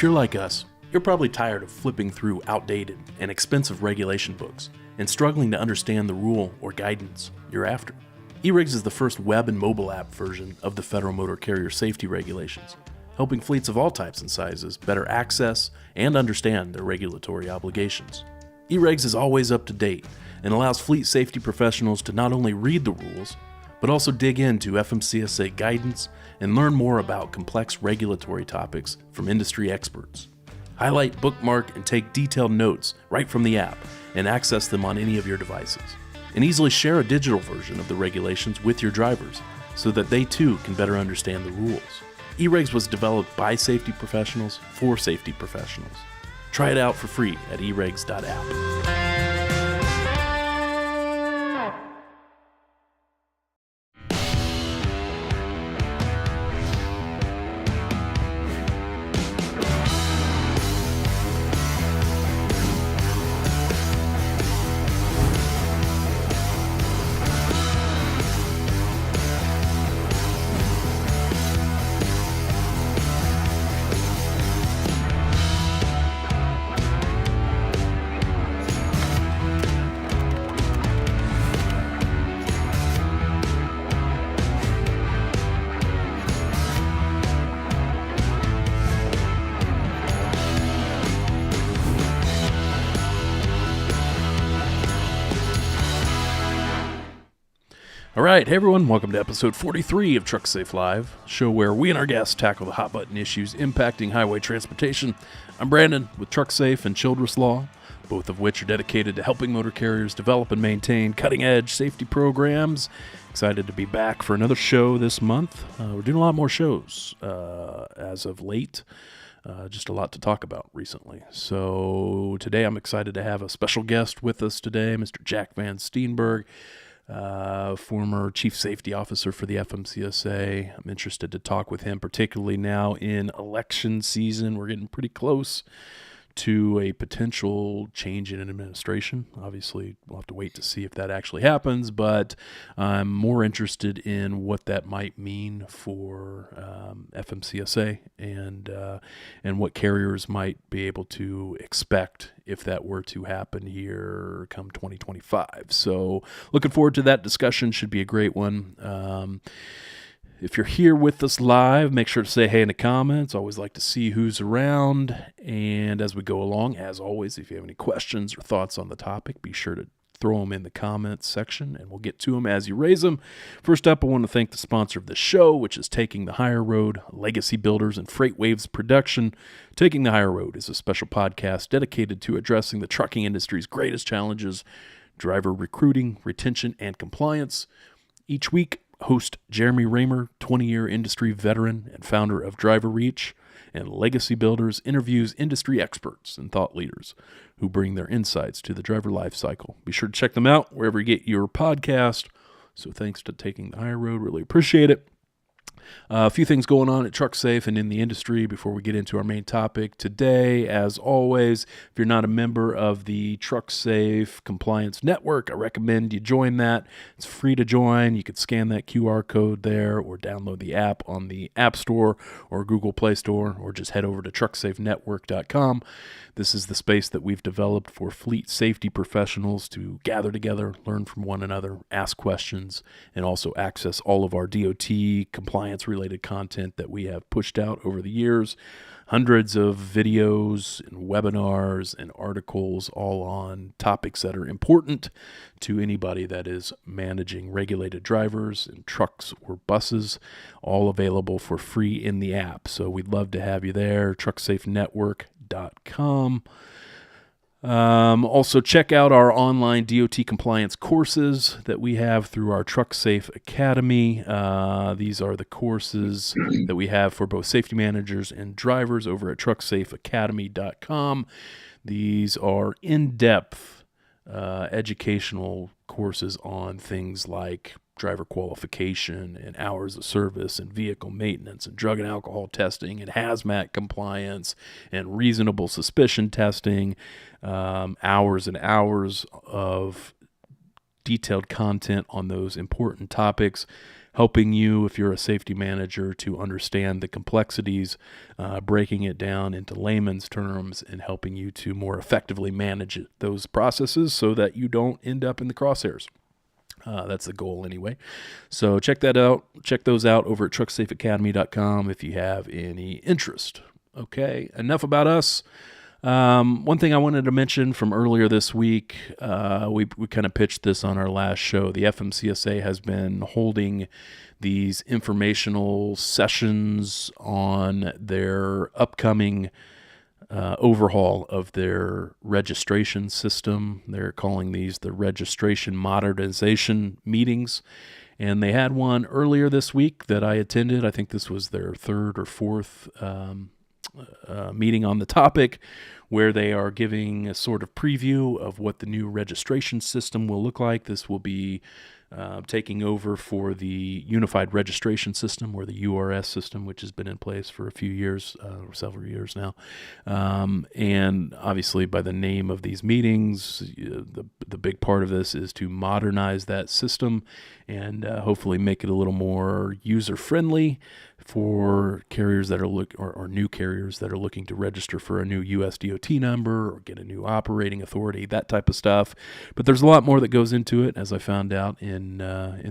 If you're like us, you're probably tired of flipping through outdated and expensive regulation books and struggling to understand the rule or guidance you're after. eRigs is the first web and mobile app version of the Federal Motor Carrier Safety Regulations, helping fleets of all types and sizes better access and understand their regulatory obligations. eRigs is always up to date and allows fleet safety professionals to not only read the rules, but also dig into FMCSA guidance and learn more about complex regulatory topics from industry experts. Highlight, bookmark, and take detailed notes right from the app and access them on any of your devices. And easily share a digital version of the regulations with your drivers so that they too can better understand the rules. eRigs was developed by safety professionals for safety professionals. Try it out for free at erigs.app. All right, hey everyone, welcome to episode 43 of Trucksafe Live, a show where we and our guests tackle the hot button issues impacting highway transportation. I'm Brandon with Trucksafe and Childress Law, both of which are dedicated to helping motor carriers develop and maintain cutting-edge safety programs. Excited to be back for another show this month. We're doing a lot more shows as of late. Just a lot to talk about recently. So today I'm excited to have a special guest with us today, Mr. Jack Van Steenburg. Former Chief Safety Officer for the FMCSA. I'm interested to talk with him, particularly now in election season. We're getting pretty close to a potential change in administration. Obviously, we'll have to wait to see if that actually happens, but I'm more interested in what that might mean for FMCSA and what carriers might be able to expect if that were to happen here come 2025. So looking forward to that discussion. Should be a great one. If you're here with us live, make sure to say hey in the comments. Always like to see who's around. And as we go along, as always, if you have any questions or thoughts on the topic, be sure to throw them in the comments section, and we'll get to them as you raise them. First up, I want to thank the sponsor of the show, which is Taking the Higher Road, Legacy Builders, and Freight Waves Production. Taking the Higher Road is a special podcast dedicated to addressing the trucking industry's greatest challenges, driver recruiting, retention, and compliance. Each week, host Jeremy Raymer, 20-year industry veteran and founder of Driver Reach, and Legacy Builders interviews industry experts and thought leaders who bring their insights to the driver life cycle. Be sure to check them out wherever you get your podcast. So thanks to Taking the Higher Road. Really appreciate it. A few things going on at Trucksafe and in the industry before we get into our main topic today. As always, if you're not a member of the Trucksafe Compliance Network, I recommend you join that. It's free to join. You can scan that QR code there or download the app on the App Store or Google Play Store, or just head over to trucksafenetwork.com. This is the space that we've developed for fleet safety professionals to gather together, learn from one another, ask questions, and also access all of our DOT compliance-related content that we have pushed out over the years. Hundreds of videos and webinars and articles all on topics that are important to anybody that is managing regulated drivers in trucks or buses, all available for free in the app. So we'd love to have you there, trucksafenetwork.com. Also, check out our online DOT compliance courses that we have through our Trucksafe Academy. These are the courses that we have for both safety managers and drivers over at trucksafeacademy.com. These are in-depth educational courses on things like driver qualification and hours of service and vehicle maintenance and drug and alcohol testing and hazmat compliance and reasonable suspicion testing, hours and hours of detailed content on those important topics, helping you, if you're a safety manager, to understand the complexities, breaking it down into layman's terms, and helping you to more effectively manage those processes so that you don't end up in the crosshairs. That's the goal anyway. So check that out. Check those out over at trucksafeacademy.com if you have any interest. Okay, enough about us. One thing I wanted to mention from earlier this week, we kind of pitched this on our last show. The FMCSA has been holding these informational sessions on their upcoming overhaul of their registration system. They're calling these the registration modernization meetings. And they had one earlier this week that I attended. I think this was their third or fourth meeting on the topic, where they are giving a sort of preview of what the new registration system will look like. This will be taking over for the unified registration system, or the URS system, which has been in place for a few years, or several years now. And obviously, by the name of these meetings, the big part of this is to modernize that system and hopefully make it a little more user-friendly for carriers that are or new carriers that are looking to register for a new USDOT number or get a new operating authority, that type of stuff. But there's a lot more that goes into it, as I found out in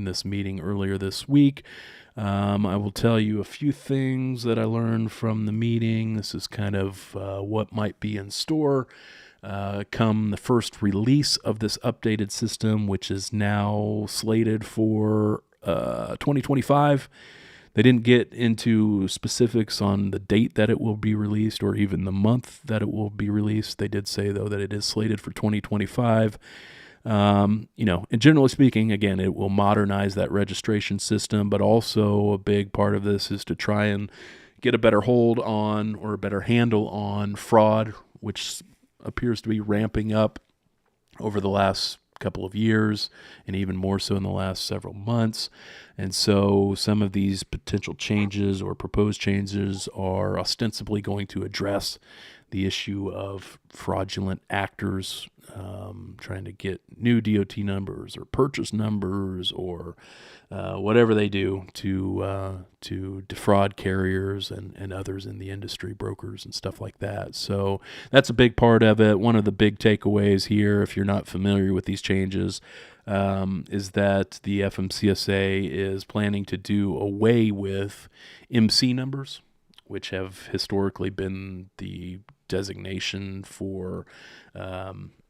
this meeting earlier this week. I will tell you a few things that I learned from the meeting. This is kind of what might be in store come the first release of this updated system, which is now slated for 2025. They didn't get into specifics on the date that it will be released or even the month that it will be released. They did say, though, that it is slated for 2025. And generally speaking, again, it will modernize that registration system, but also a big part of this is to try and get a better hold on, or a better handle on, fraud, which appears to be ramping up over the last couple of years, and even more so in the last several months. And so some of these potential changes or proposed changes are ostensibly going to address the issue of fraudulent actors trying to get new DOT numbers or purchase numbers or whatever they do to defraud carriers and others in the industry, brokers and stuff like that. So that's a big part of it. One of the big takeaways here, if you're not familiar with these changes, is that the FMCSA is planning to do away with MC numbers, which have historically been the designation for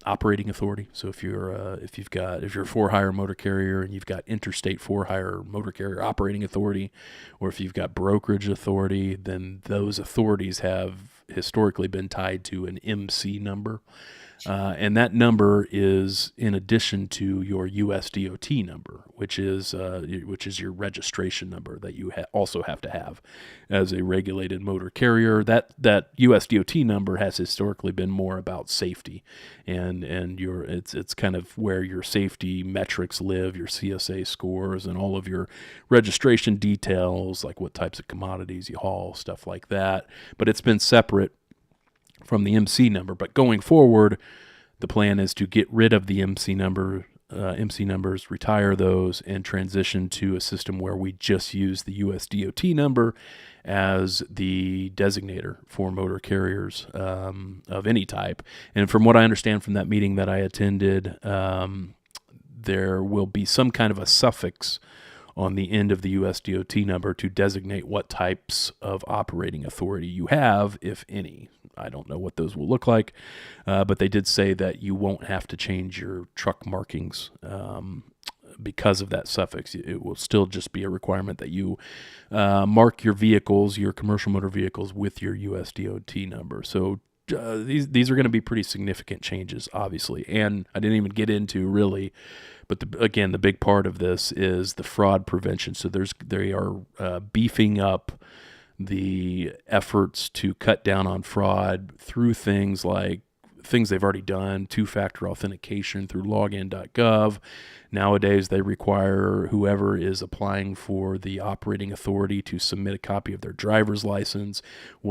operating authority. So if you're a for-hire motor carrier and you've got interstate for-hire motor carrier operating authority, or if you've got brokerage authority, then those authorities have historically been tied to an MC number. And that number is in addition to your USDOT number, which is your registration number that you also have to have as a regulated motor carrier. That USDOT number has historically been more about safety, and it's kind of where your safety metrics live, your CSA scores, and all of your registration details, like what types of commodities you haul, stuff like that. But it's been separate from the MC number. But going forward, the plan is to get rid of the MC numbers, retire those, and transition to a system where we just use the USDOT number as the designator for motor carriers of any type. And from what I understand from that meeting that I attended, there will be some kind of a suffix on the end of the USDOT number to designate what types of operating authority you have, if any. I don't know what those will look like, but they did say that you won't have to change your truck markings because of that suffix. It will still just be a requirement that you mark your vehicles, your commercial motor vehicles, with your USDOT number. So these are going to be pretty significant changes, obviously. And I didn't even get into really, but again, the big part of this is the fraud prevention. So they are beefing up the efforts to cut down on fraud through things like things they've already done, two-factor authentication through login.gov. Nowadays, they require whoever is applying for the operating authority to submit a copy of their driver's license.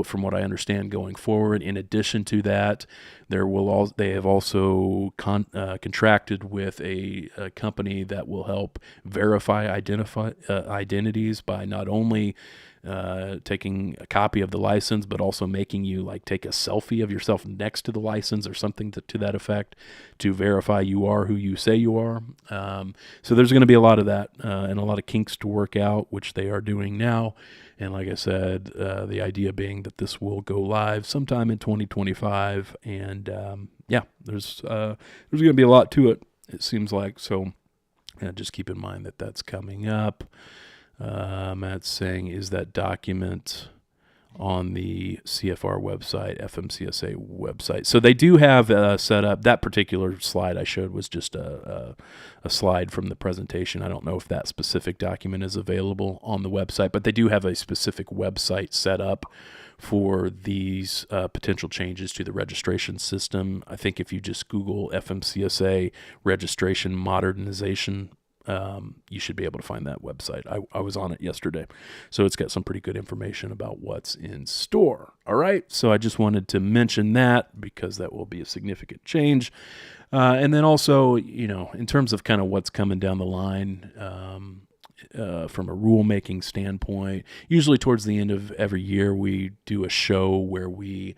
From what I understand going forward, in addition to that, they have also contracted with a company that will help verify identities by not only taking a copy of the license, but also making you like take a selfie of yourself next to the license or something to that effect to verify you are who you say you are. So there's going to be a lot of that and a lot of kinks to work out, which they are doing now. And like I said, the idea being that this will go live sometime in 2025. And there's going to be a lot to it, it seems like. So just keep in mind that that's coming up. Matt's saying, is that document on the CFR website, FMCSA website? So they do have set up. That particular slide I showed was just a slide from the presentation. I don't know if that specific document is available on the website, but they do have a specific website set up for these potential changes to the registration system. I think if you just Google FMCSA registration modernization, you should be able to find that website. I was on it yesterday. So it's got some pretty good information about what's in store. All right. So I just wanted to mention that because that will be a significant change. And then also, in terms of kind of what's coming down the line, from a rulemaking standpoint, usually towards the end of every year, we do a show where we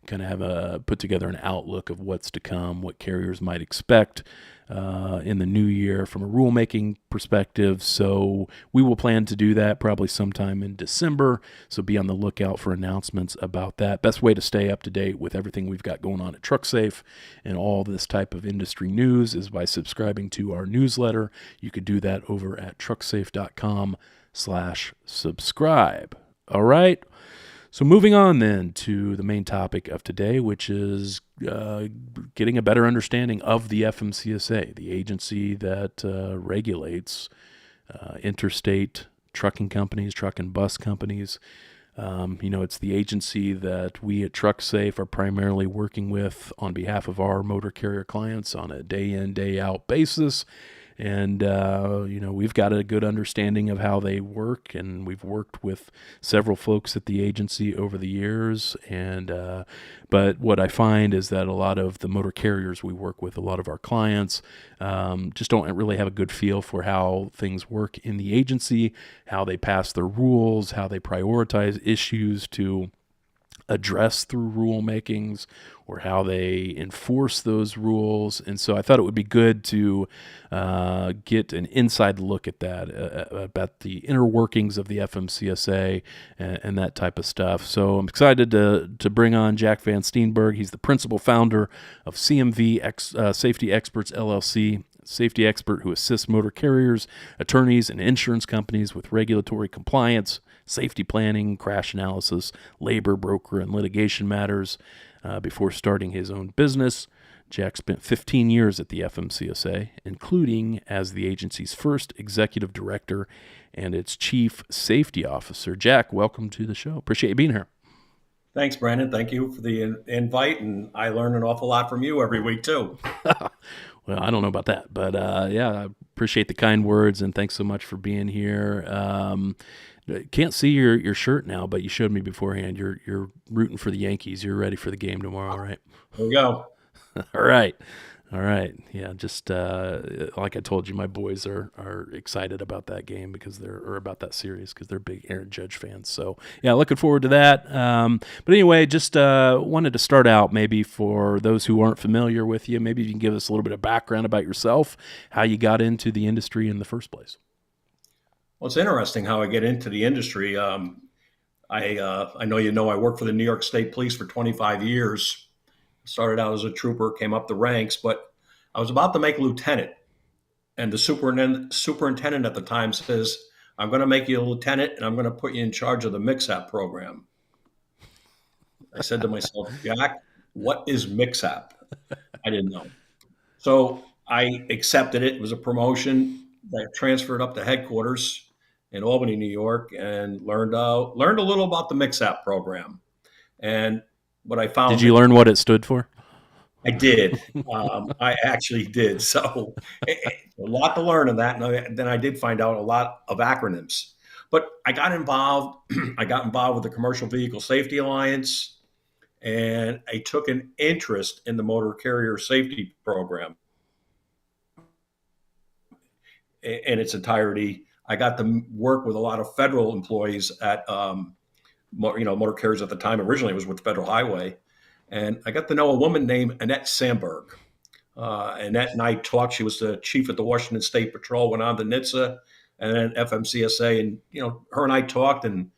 kind of have put together an outlook of what's to come, what carriers might expect in the new year from a rulemaking perspective. So we will plan to do that probably sometime in December. So be on the lookout for announcements about that. Best way to stay up to date with everything we've got going on at Trucksafe and all this type of industry news is by subscribing to our newsletter. You could do that over at trucksafe.com/subscribe. All right. So moving on then to the main topic of today, which is getting a better understanding of the FMCSA, the agency that regulates interstate trucking companies, truck and bus companies. It's the agency that we at Trucksafe are primarily working with on behalf of our motor carrier clients on a day in, day out basis. And, we've got a good understanding of how they work, and we've worked with several folks at the agency over the years. But what I find is that a lot of the motor carriers we work with, a lot of our clients, just don't really have a good feel for how things work in the agency, how they pass their rules, how they prioritize issues to address through rulemakings, or how they enforce those rules. And so I thought it would be good to get an inside look at that, about the inner workings of the FMCSA and that type of stuff. So I'm excited to bring on Jack Van Steenburg. He's the principal founder of CMV Safety Experts, LLC, safety expert who assists motor carriers, attorneys, and insurance companies with regulatory compliance, safety planning, crash analysis, labor, broker, and litigation matters. Before starting his own business, Jack spent 15 years at the FMCSA, including as the agency's first executive director and its chief safety officer. Jack, welcome to the show. Appreciate you being here. Thanks, Brandon. Thank you for the invite, and I learn an awful lot from you every week, too. Well, I don't know about that, but I appreciate the kind words, and thanks so much for being here. Can't see your shirt now, but you showed me beforehand. You're rooting for the Yankees. You're ready for the game tomorrow, right? There we go. All right. Yeah, just like I told you, my boys are excited about that game or about that series because they're big Aaron Judge fans. So yeah, looking forward to that. But anyway, just wanted to start out maybe for those who aren't familiar with you, maybe you can give us a little bit of background about yourself, how you got into the industry in the first place. Well, it's interesting how I get into the industry. I know I worked for the New York State Police for 25 years. Started out as a trooper, came up the ranks, but I was about to make lieutenant. And the superintendent at the time says, I'm going to make you a lieutenant and I'm going to put you in charge of the MIXAP program. I said to myself, Jack, what is MIXAP? I didn't know. So I accepted it. It was a promotion. I transferred up to headquarters in Albany, New York, and learned a little about the MIXAP program. And what I found— Did you learn what it stood for? I did. I actually did. So a lot to learn in that. And then I did find out a lot of acronyms. But I got involved. I got involved with the Commercial Vehicle Safety Alliance, and I took an interest in the Motor Carrier Safety Program in its entirety. I got to work with a lot of federal employees at, motor carriers at the time. Originally, it was with Federal Highway, and I got to know a woman named Annette Sandberg. Annette and I talked. She was the chief at the Washington State Patrol, went on to NHTSA and then FMCSA. And, her and I talked, and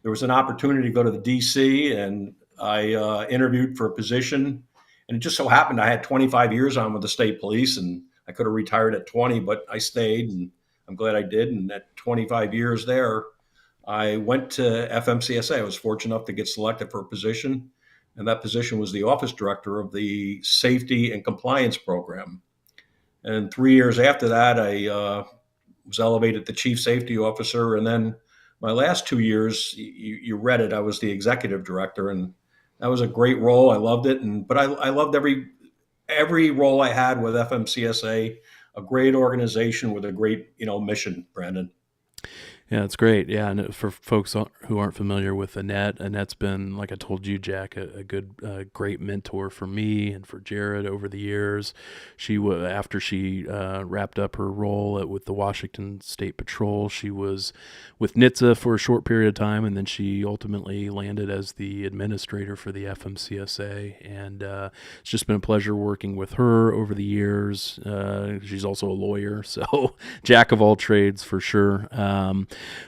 there was an opportunity to go to the DC, and I interviewed for a position. And it just so happened I had 25 years on with the state police, and I could have retired at 20, but I stayed, and I'm glad I did. And at 25 years there, I went to FMCSA. I was fortunate enough to get selected for a position, and that position was the office director of the safety and compliance program. And 3 years after that, I was elevated to chief safety officer. And then my last 2 years, you read it, I was the executive director, and that was a great role. I loved it, but I loved every role I had with FMCSA. A great organization with a great mission, Brandon. Yeah, it's great. Yeah, and for folks who aren't familiar with Annette, Annette's been, like I told you, Jack, a good, great mentor for me and for Jared over the years. After she wrapped up her role with the Washington State Patrol, she was with NHTSA for a short period of time, and then she ultimately landed as the administrator for the FMCSA. And it's just been a pleasure working with her over the years. She's also a lawyer, so jack of all trades for sure.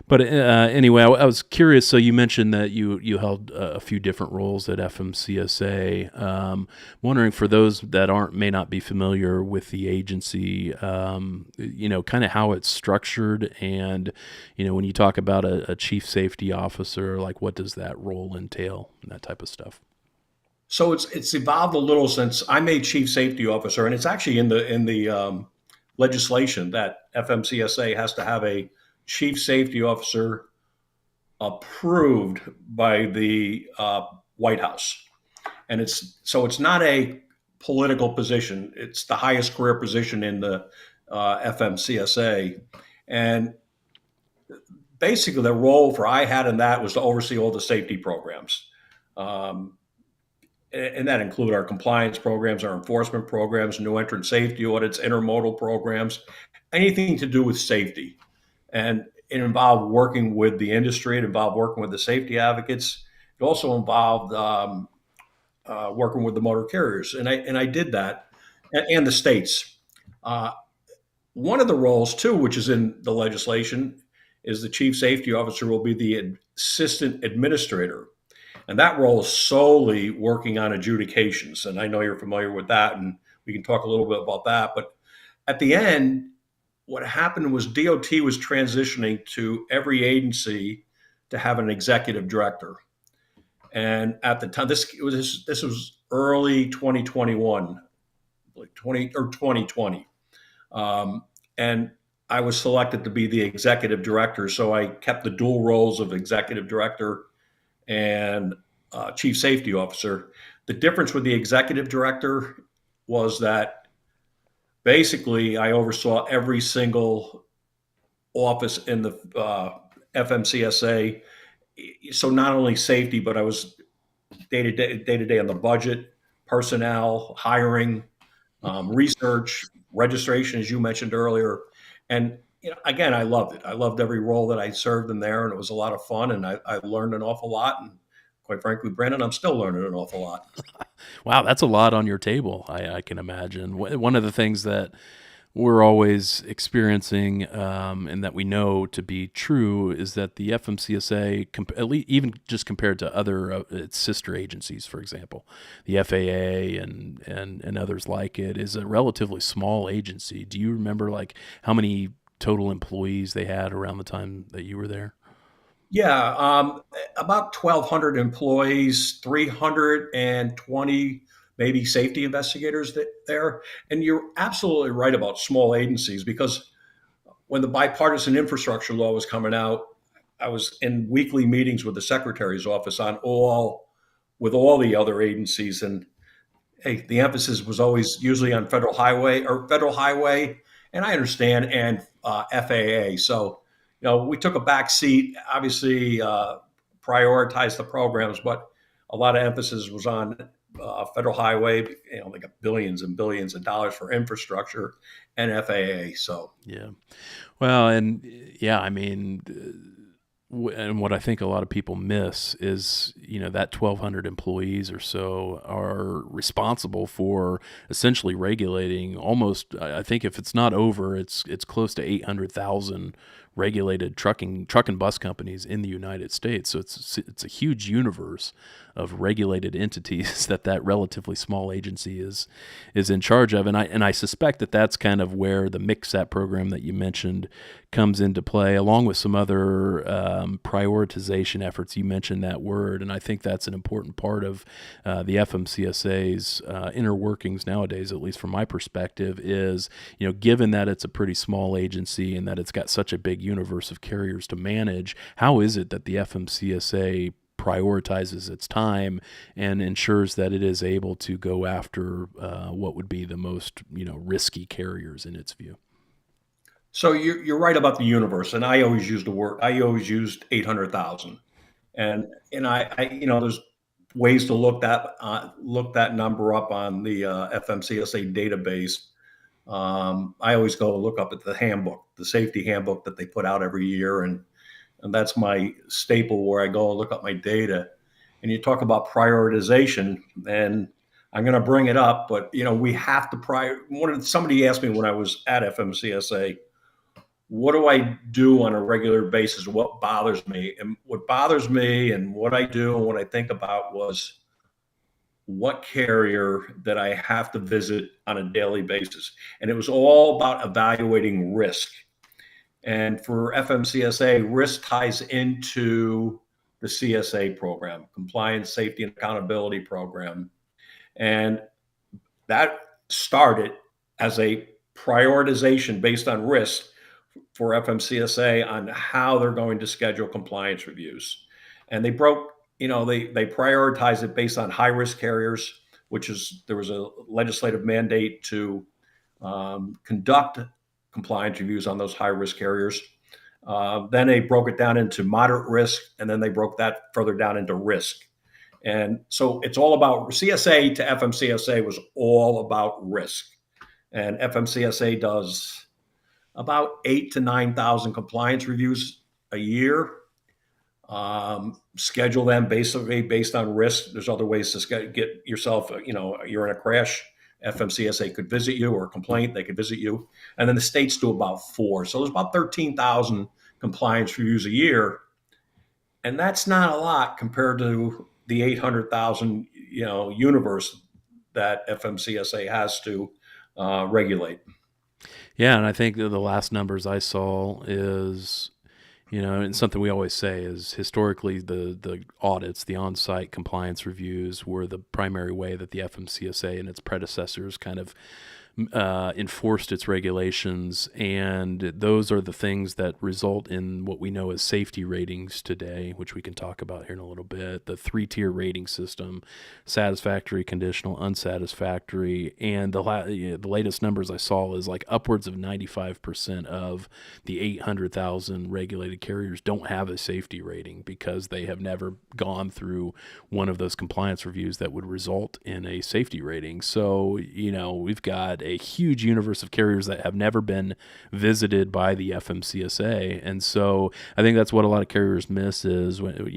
But anyway, I was curious. So you mentioned that you held a few different roles at FMCSA. Wondering, for those that may not be familiar with the agency, kind of how it's structured, and when you talk about a chief safety officer, like what does that role entail, and that type of stuff. So it's evolved a little since I made chief safety officer, and it's actually in the legislation that FMCSA has to have a chief safety officer approved by the White House. And it's not a political position. It's the highest career position in the FMCSA. And basically the role I had in that was to oversee all the safety programs. And that include our compliance programs, our enforcement programs, new entrant safety audits, intermodal programs, anything to do with safety. And it involved working with the industry. It involved working with the safety advocates. It also involved working with the motor carriers, and I did that, and the states. One of the roles too, which is in the legislation, is the chief safety officer will be the assistant administrator, and that role is solely working on adjudications. And I know you're familiar with that, and we can talk a little bit about that. But at the end, what happened was DOT was transitioning to every agency to have an executive director. And at the time, this was early 2021, like 2020, and I was selected to be the executive director. So I kept the dual roles of executive director and chief safety officer. The difference with the executive director was that basically I oversaw every single office in the FMCSA. So not only safety, but I was day to day on the budget, personnel, hiring, research, registration, as you mentioned earlier. And again, I loved it. I loved every role that I served in there, and it was a lot of fun, and I learned an awful lot. And quite frankly, Brandon, I'm still learning an awful lot. Wow, that's a lot on your table, I can imagine. One of the things that we're always experiencing, and that we know to be true, is that the FMCSA, at least even just compared to other its sister agencies, for example, the FAA and others like it, is a relatively small agency. Do you remember like how many total employees they had around the time that you were there? Yeah, about 1,200 employees, 320 maybe safety investigators there. And you're absolutely right about small agencies, because when the bipartisan infrastructure law was coming out, I was in weekly meetings with the secretary's office with all the other agencies, and the emphasis was always usually on federal highway, and I understand, and FAA. So, we took a back seat, obviously, prioritized the programs, but a lot of emphasis was on federal highway, like billions and billions of dollars for infrastructure and FAA. So, Yeah. Well, and yeah, I mean, and what I think a lot of people miss is, that 1,200 employees or so are responsible for essentially regulating almost, I think if it's not over, it's close to 800,000 regulated truck and bus companies in the United States. So it's a huge universe of regulated entities that relatively small agency is in charge of, and I suspect that that's kind of where the MCSAP program that you mentioned comes into play, along with some other prioritization efforts. You mentioned that word, and I think that's an important part of the FMCSA's inner workings nowadays, at least from my perspective, is, given that it's a pretty small agency and that it's got such a big universe of carriers to manage, how is it that the FMCSA prioritizes its time and ensures that it is able to go after what would be the most risky carriers in its view? so you're right about the universe, and I always used 800,000, and there's ways to look that number up on the FMCSA database. I always go look up at the handbook, the safety handbook that they put out every year, and that's my staple where I go and look up my data. And you talk about prioritization, and I'm going to bring it up, but we have to somebody asked me when I was at FMCSA, what do I do on a regular basis? What bothers me? And what bothers me and what I do and what I think about was what carrier that I have to visit on a daily basis. And it was all about evaluating risk. And for FMCSA, risk ties into the CSA program, Compliance, Safety, and Accountability Program. And that started as a prioritization based on risk for FMCSA on how they're going to schedule compliance reviews. And they prioritized it based on high risk carriers, there was a legislative mandate to conduct compliance reviews on those high risk carriers. Then they broke it down into moderate risk, and then they broke that further down into risk. And so it's all about CSA to FMCSA was all about risk. And FMCSA does about 8,000 to 9,000 compliance reviews a year. Schedule them basically based on risk. There's other ways to get yourself, you're in a crash, FMCSA could visit you, or a complaint, they could visit you. And then the states do about 4. So there's about 13,000 compliance reviews a year. And that's not a lot compared to the 800,000, universe that FMCSA has to regulate. Yeah, and I think the last numbers I saw is, and something we always say is historically the audits, the on-site compliance reviews were the primary way that the FMCSA and its predecessors kind of enforced its regulations, and those are the things that result in what we know as safety ratings today, which we can talk about here in a little bit. The 3-tier rating system: satisfactory, conditional, unsatisfactory, and the latest numbers I saw is like upwards of 95% of the 800,000 regulated carriers don't have a safety rating because they have never gone through one of those compliance reviews that would result in a safety rating. So, we've got a huge universe of carriers that have never been visited by the FMCSA. And so I think that's what a lot of carriers miss is when,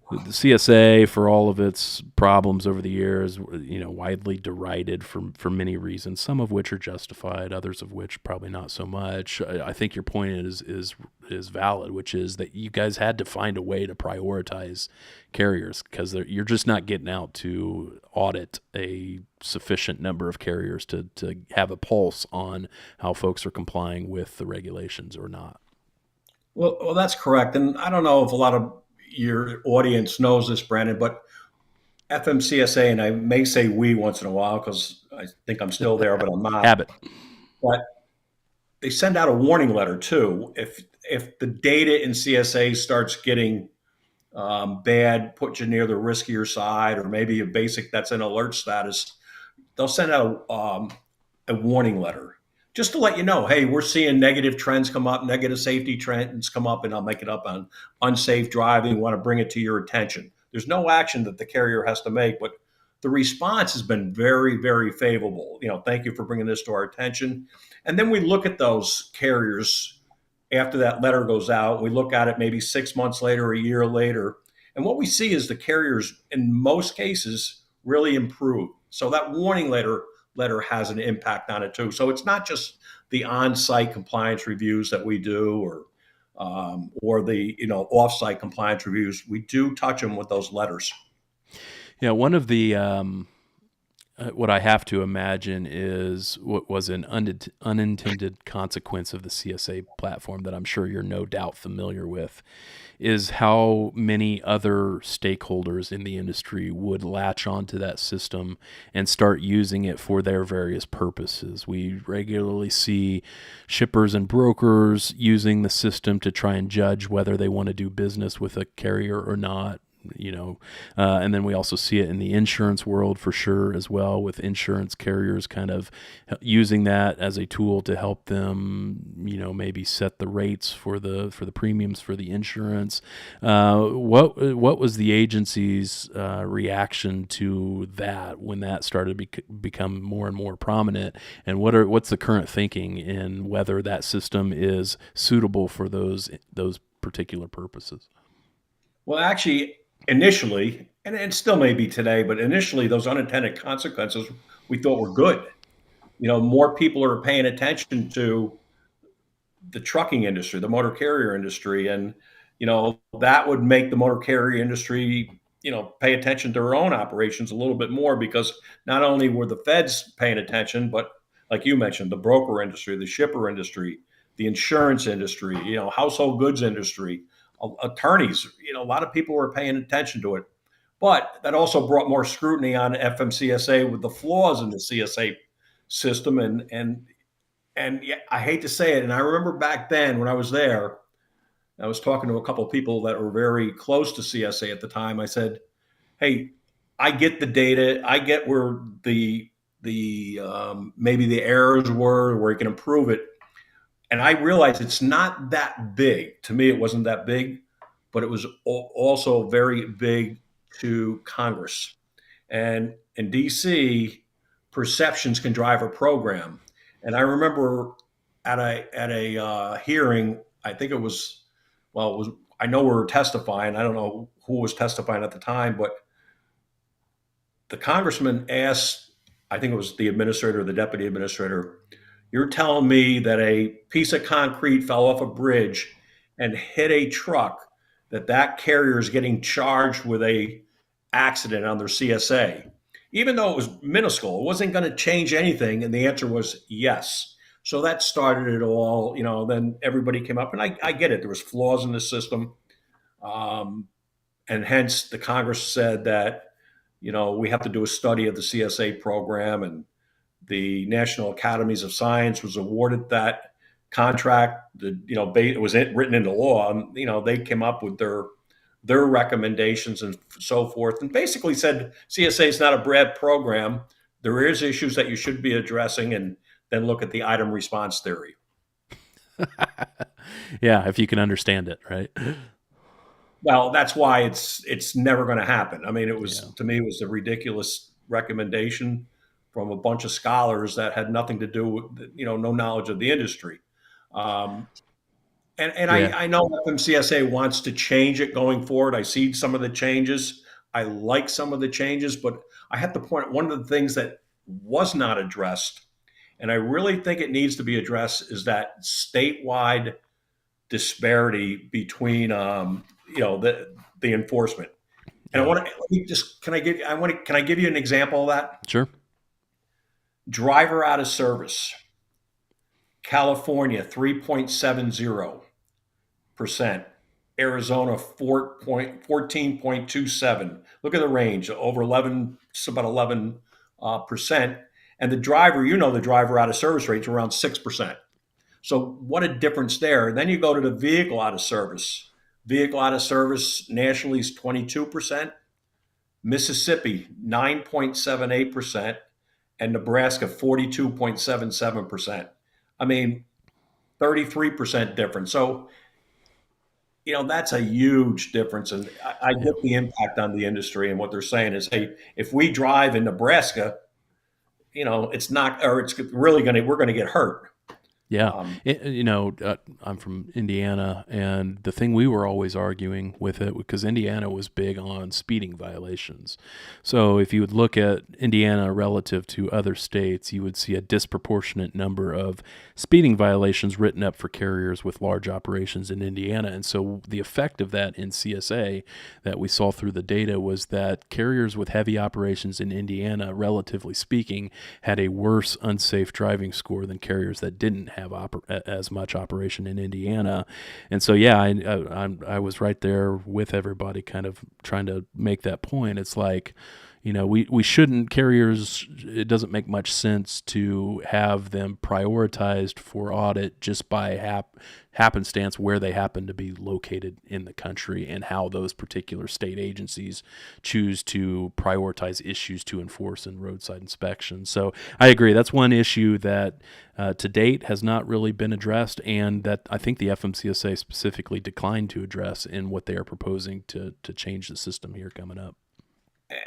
the CSA, for all of its problems over the years, widely derided for many reasons, some of which are justified, others of which probably not so much. I think your point is valid, which is that you guys had to find a way to prioritize carriers because you're just not getting out to audit a sufficient number of carriers to have a pulse on how folks are complying with the regulations or not. Well, that's correct. And I don't know if a lot of your audience knows this, Brandon, but FMCSA, and I may say we once in a while because I think I'm still there, but I'm not. Habit. But they send out a warning letter too. If the data in CSA starts getting bad, put you near the riskier side, or maybe a basic that's in alert status, they'll send out a warning letter just to let you know, hey, we're seeing negative trends come up, negative safety trends come up, and I'll make it up on unsafe driving. We want to bring it to your attention. There's no action that the carrier has to make, but the response has been very, very favorable. Thank you for bringing this to our attention. And then we look at those carriers after that letter goes out. We look at it maybe 6 months later, a year later, and what we see is the carriers, in most cases, really improve. So that warning letter has an impact on it too. So it's not just the on-site compliance reviews that we do, or the off-site compliance reviews. We do touch them with those letters. Yeah, one of the what I have to imagine is what was an unintended consequence of the CSA platform that I'm sure you're no doubt familiar with, is how many other stakeholders in the industry would latch onto that system and start using it for their various purposes. We regularly see shippers and brokers using the system to try and judge whether they want to do business with a carrier or not. And then we also see it in the insurance world for sure as well, with insurance carriers kind of using that as a tool to help them, maybe set the rates for the premiums for the insurance. What was the agency's reaction to that when that started to become more and more prominent? And what's the current thinking in whether that system is suitable for those particular purposes? Well, actually, initially, and it still may be today, but initially, those unintended consequences we thought were good. More people are paying attention to the trucking industry, the motor carrier industry, and that would make the motor carrier industry pay attention to their own operations a little bit more, because not only were the feds paying attention, but like you mentioned, the broker industry, the shipper industry, the insurance industry, household goods industry, attorneys, a lot of people were paying attention to it. But that also brought more scrutiny on FMCSA with the flaws in the CSA system. And yeah, I hate to say it, and I remember back then when I was there, I was talking to a couple of people that were very close to CSA at the time. I said, "Hey, I get the data. I get where the maybe the errors were, where you can improve it." And I realized it's not that big. To me, it wasn't that big, but it was also very big to Congress. And in DC, perceptions can drive a program. And I remember at a hearing, I think it was, well, it was, I know we were testifying. I don't know who was testifying at the time, but the congressman asked, I think it was the administrator or the deputy administrator, "You're telling me that a piece of concrete fell off a bridge and hit a truck, that carrier is getting charged with a accident under CSA?" Even though it was minuscule, it wasn't going to change anything. And the answer was yes. So that started it all. Then everybody came up, and I get it. There was flaws in the system. And hence the Congress said that, we have to do a study of the CSA program, and the National Academies of Science was awarded that contract. It was written into law. And, they came up with their recommendations and so forth, and basically said CSA is not a bad program. There is issues that you should be addressing, and then look at the item response theory. Yeah, if you can understand it, right? Well, that's why it's never going to happen. I mean, Yeah. to me, it was a ridiculous recommendation from a bunch of scholars that had nothing to do with, no knowledge of the industry. Um, and Yeah. I know FMCSA wants to change it going forward. I see some of the changes. I like some of the changes, but I have to point out one of the things that was not addressed, and I really think it needs to be addressed, is that statewide disparity between the enforcement. And Yeah. can I give you an example of that? Sure. Driver out of service. California 3.70%. Arizona 14.27. Look at the range, over 11, it's about 11%. And the driver out of service rate's around 6%. So what a difference there. And then you go to the vehicle out of service. Vehicle out of service nationally is 22%. Mississippi, 9.78%. and Nebraska 42.77%. I mean, 33% difference. So, that's a huge difference. And I Yeah. get the impact on the industry. And what they're saying is, hey, if we drive in Nebraska, it's not, or it's really we're going to get hurt. Yeah. Um, I'm from Indiana, and the thing we were always arguing with it, because Indiana was big on speeding violations. So if you would look at Indiana relative to other states, you would see a disproportionate number of speeding violations written up for carriers with large operations in Indiana. And so the effect of that in CSA that we saw through the data was that carriers with heavy operations in Indiana, relatively speaking, had a worse unsafe driving score than carriers that didn't have as much operation in Indiana. And so, yeah, I was right there with everybody kind of trying to make that point. It's like, we shouldn't, carriers, it doesn't make much sense to have them prioritized for audit just by happenstance where they happen to be located in the country and how those particular state agencies choose to prioritize issues to enforce in roadside inspections. So I agree. That's one issue that to date has not really been addressed, and that I think the FMCSA specifically declined to address in what they are proposing to change the system here coming up.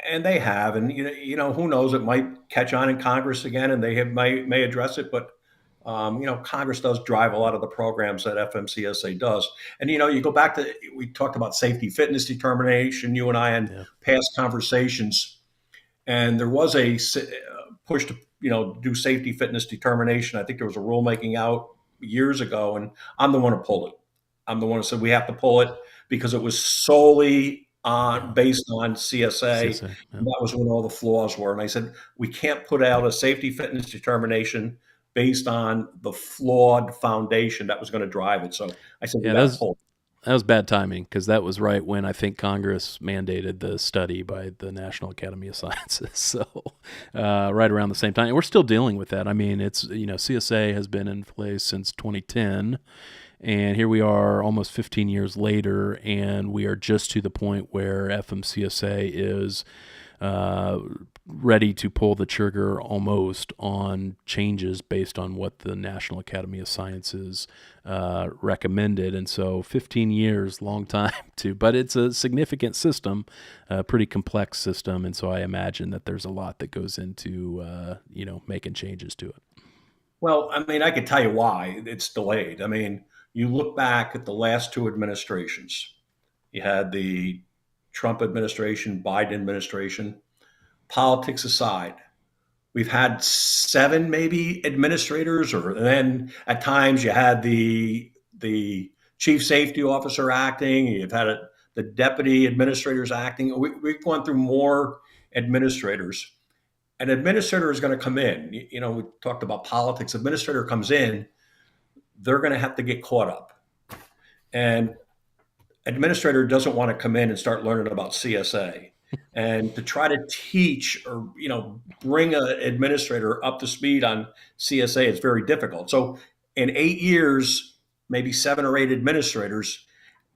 and they have, and who knows? It might catch on in Congress again, and may address it. But Congress does drive a lot of the programs that FMCSA does. And you go back to, we talked about safety fitness determination. You and I in Yeah. past conversations, and there was a push to do safety fitness determination. I think there was a rulemaking out years ago, and I'm the one who pulled it. I'm the one who said we have to pull it because it was solely Yeah. based on CSA. CSA. Yeah. And that was when all the flaws were. And I said we can't put out a safety fitness determination based on the flawed foundation that was going to drive it. So I said we Yeah, got to pull. that was bad timing, because that was right when I think Congress mandated the study by the National Academy of Sciences. So right around the same time, and we're still dealing with that. I mean, it's CSA has been in place since 2010, and here we are almost 15 years later, and we are just to the point where FMCSA is ready to pull the trigger almost on changes based on what the National Academy of Sciences recommended. And so 15 years, long time but it's a significant system, a pretty complex system. And so I imagine that there's a lot that goes into, making changes to it. Well, I mean, I could tell you why it's delayed. I mean, you look back at the last two administrations. You had the Trump administration, Biden administration. Politics aside, we've had seven maybe administrators, or then at times you had the chief safety officer acting. You've had the deputy administrators acting. We've gone through more administrators. An administrator is going to come in. We talked about politics. Administrator comes in, they're going to have to get caught up. And administrator doesn't want to come in and start learning about CSA. And to try to teach or bring an administrator up to speed on CSA is very difficult. So in 8 years, maybe 7 or 8 administrators,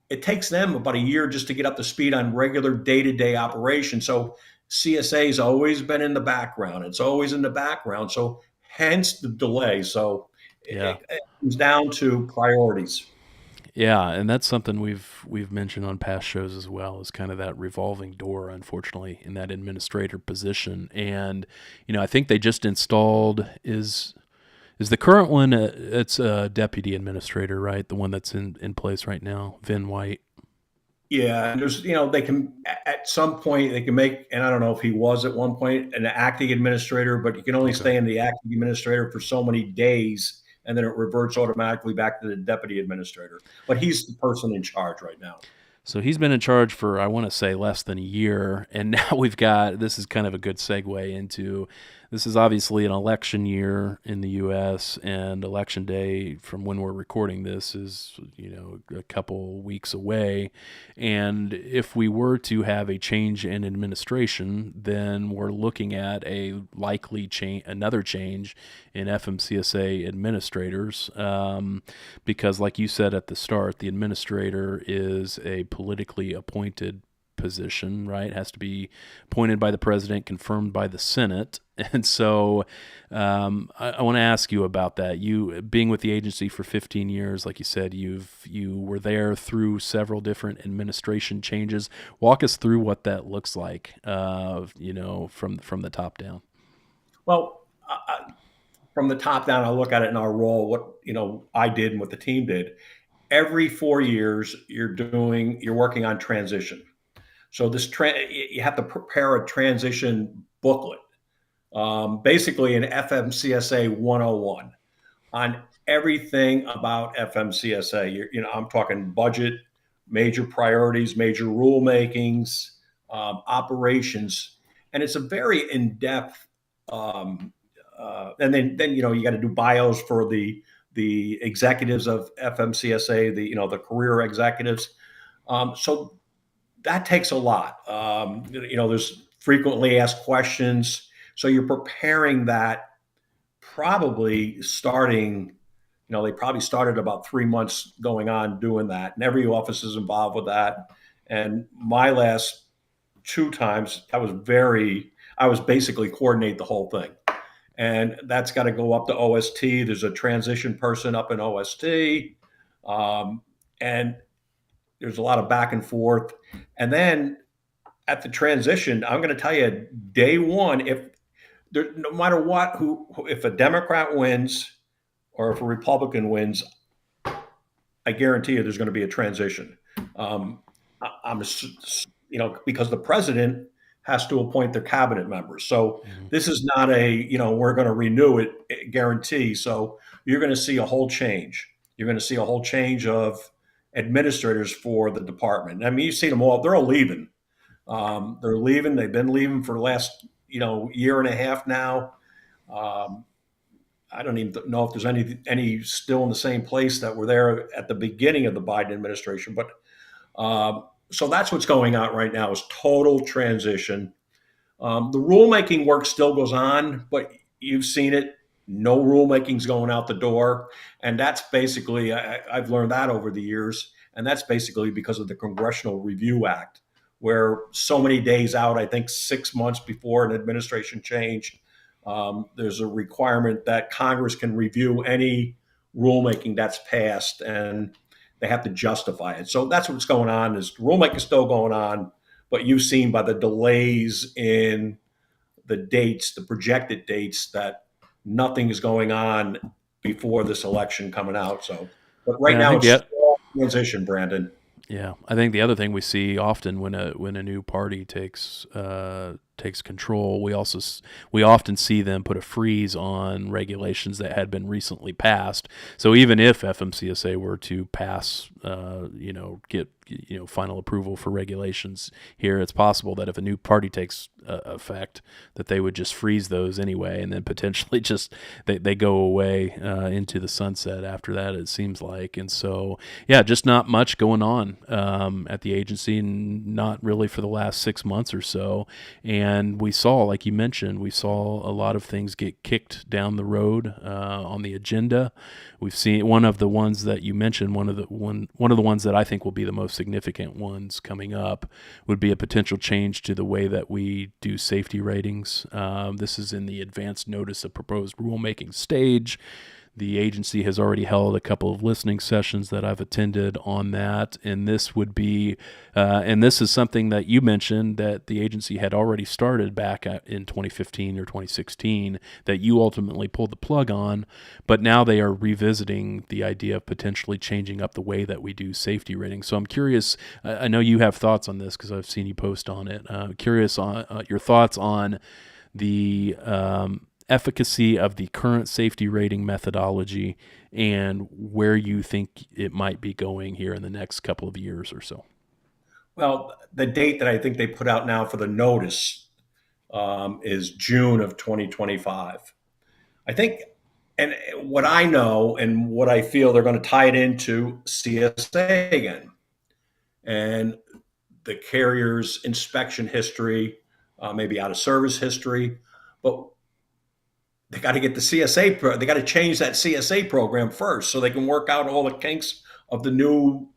it takes them about a year just to get up to speed on regular day-to-day operation. So CSA has always been in the background. It's always in the background. So hence the delay. So Yeah. it comes down to priorities. Yeah, and that's something we've mentioned on past shows as well, is kind of that revolving door, unfortunately, in that administrator position. And I think they just installed is the current one. It's a deputy administrator, right? The one that's in place right now, Vin White. Yeah, and there's they can at some point they can make, and I don't know if he was at one point an acting administrator, but you can only Okay. stay in the acting administrator for so many days, and then it reverts automatically back to the deputy administrator. But he's the person in charge right now. So he's been in charge for, I want to say, less than a year. And now this is kind of a good segue into, this is obviously an election year in the U.S., and election day from when we're recording this is, a couple weeks away. And if we were to have a change in administration, then we're looking at a likely another change in FMCSA administrators, because like you said at the start, the administrator is a politically appointed position, right? It has to be appointed by the president, confirmed by the Senate. And so I want to ask you about that. You being with the agency for 15 years, like you said, you were there through several different administration changes. Walk us through what that looks like, from the top down. Well, from the top down, I look at it in our role, what I did and what the team did. Every 4 years, you're working on transition. So you have to prepare a transition booklet, basically an FMCSA 101 on everything about FMCSA. I'm talking budget, major priorities, major rulemakings, operations, and it's a very in-depth. And then you got to do bios for the executives of FMCSA, the career executives. So that takes a lot. There's frequently asked questions. So you're preparing that probably starting, they probably started about 3 months going on doing that. And every office is involved with that. And my last two times, I was basically coordinate the whole thing. And that's got to go up to OST. There's a transition person up in OST. And there's a lot of back and forth. And then at the transition, I'm going to tell you, day one, no matter what, if a Democrat wins or if a Republican wins, I guarantee you there's going to be a transition. I'm, because the president has to appoint their cabinet members. So this is not we're going to renew it guarantee. So you're going to see a whole change. You're going to see a whole change of administrators for the department. I mean, you've seen them all. They're all leaving. They're leaving. They've been leaving for the last, year and a half now. I don't even know if there's any still in the same place that were there at the beginning of the Biden administration. But so that's what's going on right now is total transition. The rulemaking work still goes on, but you've seen it. No rulemaking's going out the door. And that's basically, I've learned that over the years. And that's basically because of the Congressional Review Act, where so many days out, I think 6 months before an administration change, there's a requirement that Congress can review any rulemaking that's passed, and they have to justify it. So that's what's going on. Is rulemaking is still going on, but you've seen by the delays in the dates, the projected dates, that nothing is going on before this election coming out. So, but right And I now think it's still transition, Brandon. Yeah, I think the other thing we see often when a new party takes control, we often see them put a freeze on regulations that had been recently passed. So even if FMCSA were to pass, get final approval for regulations here, it's possible that if a new party takes effect, that they would just freeze those anyway, and then potentially just they go away into the sunset after that. It seems like, and so yeah, just not much going on at the agency, and not really for the last 6 months or so. And we saw, like you mentioned, we saw a lot of things get kicked down the road on the agenda. We've seen one of the ones that you mentioned, one of the ones that I think will be the most significant ones coming up would be a potential change to the way that we do safety ratings. This is in the advanced notice of proposed rulemaking stage. The agency has already held a couple of listening sessions that I've attended on that, and this would be, and this is something that you mentioned that the agency had already started back in 2015 or 2016 that you ultimately pulled the plug on, but now they are revisiting the idea of potentially changing up the way that we do safety ratings. So I'm curious, I know you have thoughts on this because I've seen you post on it. Curious on your thoughts on the efficacy of the current safety rating methodology and where you think it might be going here in the next couple of years or so. Well, the date that I think they put out now for the notice is June of 2025. I think, and what I know and what I feel, they're going to tie it into CSA again and the carrier's inspection history, maybe out of service history, but they got to get the CSA. They got to change that CSA program first, so they can work out all the kinks of the new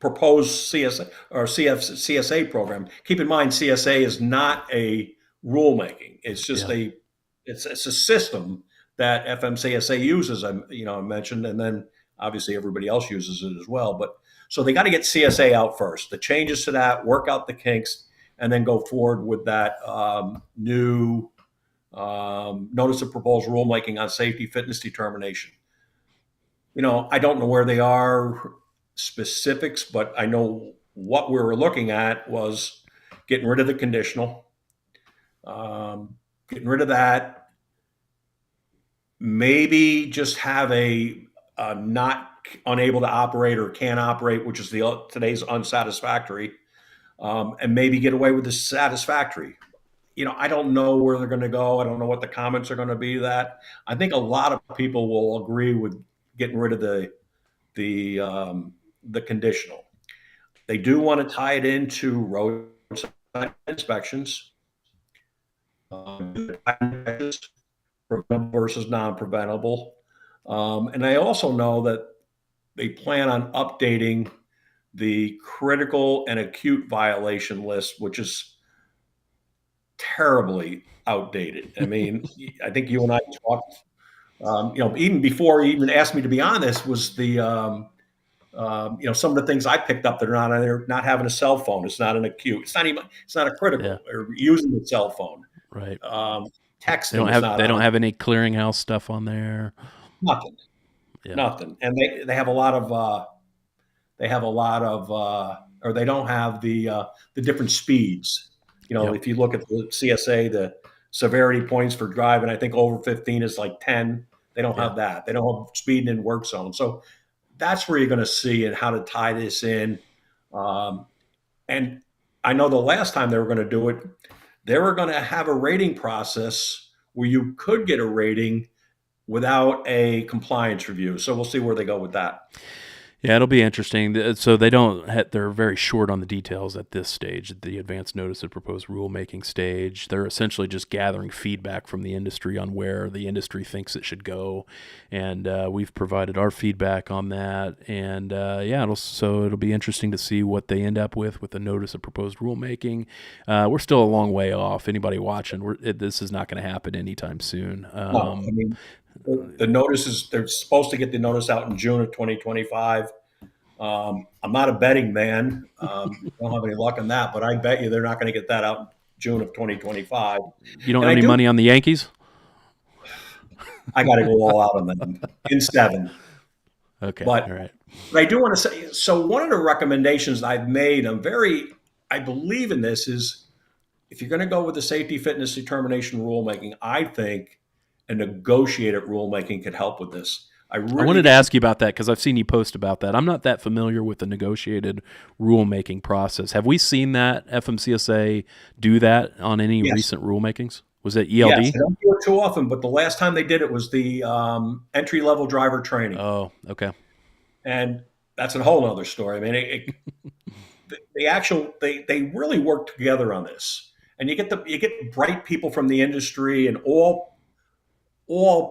proposed CSA or CSA program. Keep in mind, CSA is not a rulemaking. It's just Yeah. it's a system that FMCSA uses. I mentioned, and then obviously everybody else uses it as well. But so they got to get CSA out first, the changes to that, work out the kinks, and then go forward with that new notice of proposed rulemaking on safety fitness determination. I don't know where they are specifics, but I know what we were looking at was getting rid of the conditional, getting rid of that. Maybe just have a not unable to operate or can operate, which is today's unsatisfactory, and maybe get away with the satisfactory. I don't know where they're going to go. I don't know what the comments are going to be. That I think a lot of people will agree with getting rid of the conditional. They do want to tie it into roadside inspections, preventable versus non-preventable. And I also know that they plan on updating the critical and acute violation list, which is terribly outdated. I mean, I think you and I talked, even before you even asked me to be on this, was some of the things I picked up that are not on there, not having a cell phone. It's not an acute. It's not a Yeah. critical, or using the cell phone. Right. Texting is not They don't on. have any clearinghouse stuff on there. Nothing. Yeah. Nothing. And they have a lot of or they don't have the different speeds. Yep. If you look at the CSA, the severity points for driving, I think over 15 is like 10. They don't Yeah. have that. They don't have speeding in work zone. So that's where you're going to see and how to tie this in. And I know the last time they were going to do it, they were going to have a rating process where you could get a rating without a compliance review. So we'll see where they go with that. Yeah, it'll be interesting. So they're very short on the details at this stage, the advanced notice of proposed rulemaking stage. They're essentially just gathering feedback from the industry on where the industry thinks it should go. And we've provided our feedback on that. And it'll be interesting to see what they end up with the notice of proposed rulemaking. We're still a long way off. Anybody watching, this is not going to happen anytime soon. No, I mean, the notices, they're supposed to get the notice out in June of 2025. I'm not a betting man. I don't have any luck in that, but I bet you they're not going to get that out in June of 2025. You don't And have any money on the Yankees? I got to go all out on them in 7. Okay. But, All right. but I do want to say, so one of the recommendations I've made, I believe in this, is if you're going to go with the safety fitness determination rulemaking, I think a negotiated rulemaking could help with this. I wanted to ask you about that because I've seen you post about that. I'm not that familiar with the negotiated rulemaking process. Have we seen that FMCSA do that on any recent rulemakings? Was it ELD? Yes, they don't do it too often, but the last time they did it was the entry-level driver training. Oh, okay. And that's a whole other story. I mean, they really work together on this, and you get bright people from the industry and all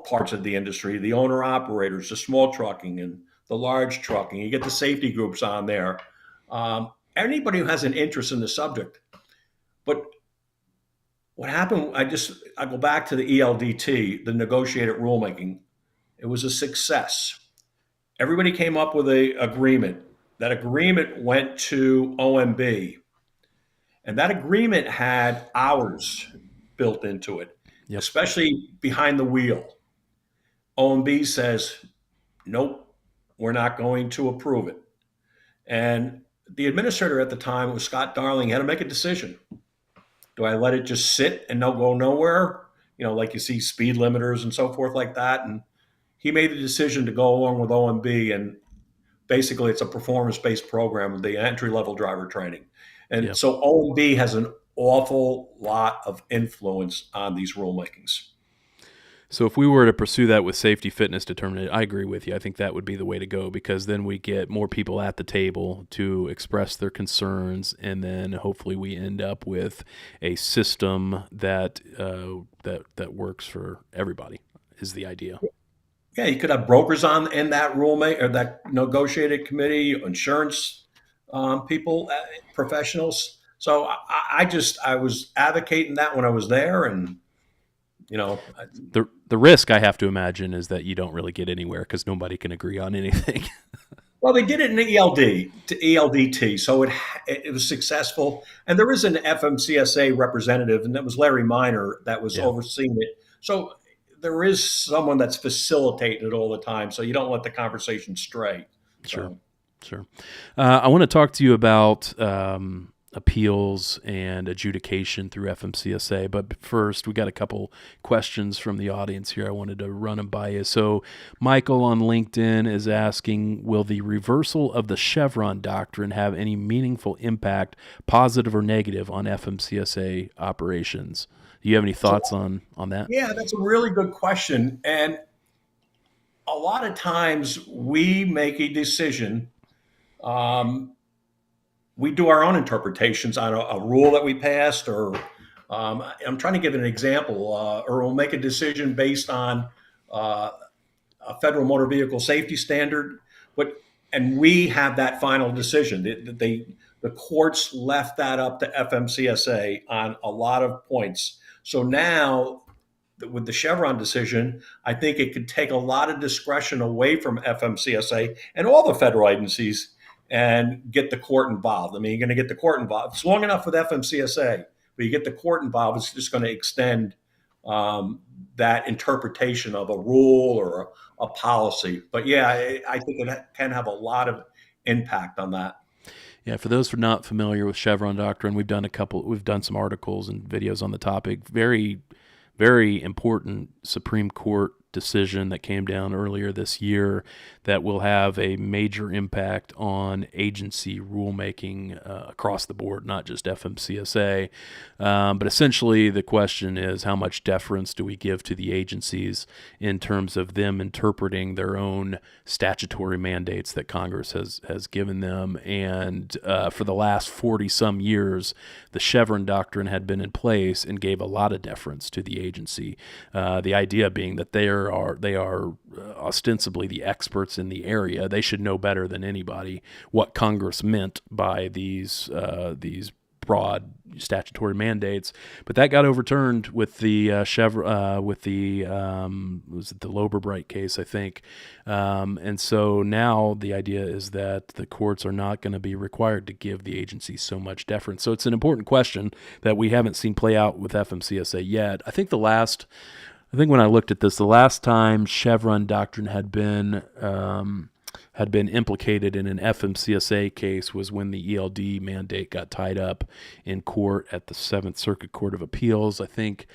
parts of the industry, the owner operators, the small trucking and the large trucking. You get the safety groups on there. Anybody who has an interest in the subject. But what happened, I go back to the ELDT, the negotiated rulemaking. It was a success. Everybody came up with an agreement. That agreement went to OMB. And that agreement had hours built into it, especially behind the wheel. OMB says, nope, we're not going to approve it. And the administrator at the time was Scott Darling, had to make a decision. Do I let it just sit and go nowhere? Like you see speed limiters and so forth like that. And he made the decision to go along with OMB. And basically it's a performance-based program of the entry-level driver training. And so OMB has an awful lot of influence on these rulemakings. So if we were to pursue that with safety fitness determination, I agree with you. I think that would be the way to go because then we get more people at the table to express their concerns, and then hopefully we end up with a system that works for everybody. Is the idea? Yeah, you could have brokers in that rulemaking or that negotiated committee, insurance people, professionals. So I was advocating that when I was there, and you know, The risk I have to imagine is that you don't really get anywhere because nobody can agree on anything. well, they did it in ELD to ELDT, so it was successful. And there is an FMCSA representative, and that was Larry Miner that was Yeah. overseeing it. So there is someone that's facilitating it all the time, so you don't let the conversation stray. Sure, So sure. I want to talk to you about appeals and adjudication through FMCSA, but first we got a couple questions from the audience here. I wanted to run them by you. So Michael on LinkedIn is asking, will the reversal of the Chevron doctrine have any meaningful impact, positive or negative, on FMCSA operations? Do you have any so thoughts on that? yeah, that's a really good question. And a lot of times we make a decision. Um, we do our own interpretations on a rule that we passed, or I'm trying to give an example, or we'll make a decision based on uh, a federal motor vehicle safety standard, but and we have that final decision. The courts left that up to FMCSA on a lot of points. So now with the Chevron decision, I think it could take a lot of discretion away from FMCSA and all the federal agencies and get the court involved. I mean, you're going to get the court involved. It's long enough with FMCSA, but you get the court involved, it's just going to extend that interpretation of a rule or a policy. But yeah, I think it can have a lot of impact on that. Yeah, for those who are not familiar with Chevron doctrine, we've done some articles and videos on the topic. Very, very important Supreme Court decision that came down earlier this year that will have a major impact on agency rulemaking across the board, not just FMCSA. But essentially, the question is, how much deference do we give to the agencies in terms of them interpreting their own statutory mandates that Congress has given them? And for the last 40 some years, the Chevron doctrine had been in place and gave a lot of deference to the agency. The idea being that they are ostensibly the experts in the area. They should know better than anybody what Congress meant by these broad statutory mandates. But that got overturned with the with the was it the Loberbright case, I think. And so now the idea is that the courts are not going to be required to give the agency so much deference. So it's an important question that we haven't seen play out with FMCSA yet. I think when I looked at this, the last time Chevron doctrine had been implicated in an FMCSA case was when the ELD mandate got tied up in court at the Seventh Circuit Court of Appeals. I think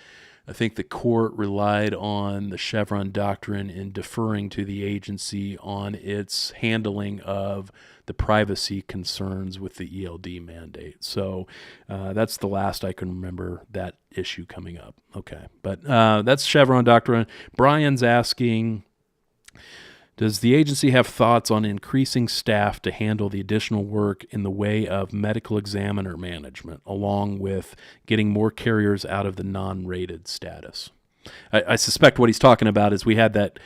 the court relied on the Chevron doctrine in deferring to the agency on its handling of the privacy concerns with the ELD mandate. So that's the last I can remember that issue coming up. Okay, but that's Chevron doctrine. Brian's asking, does the agency have thoughts on increasing staff to handle the additional work in the way of medical examiner management, along with getting more carriers out of the non-rated status? I suspect what he's talking about is we had that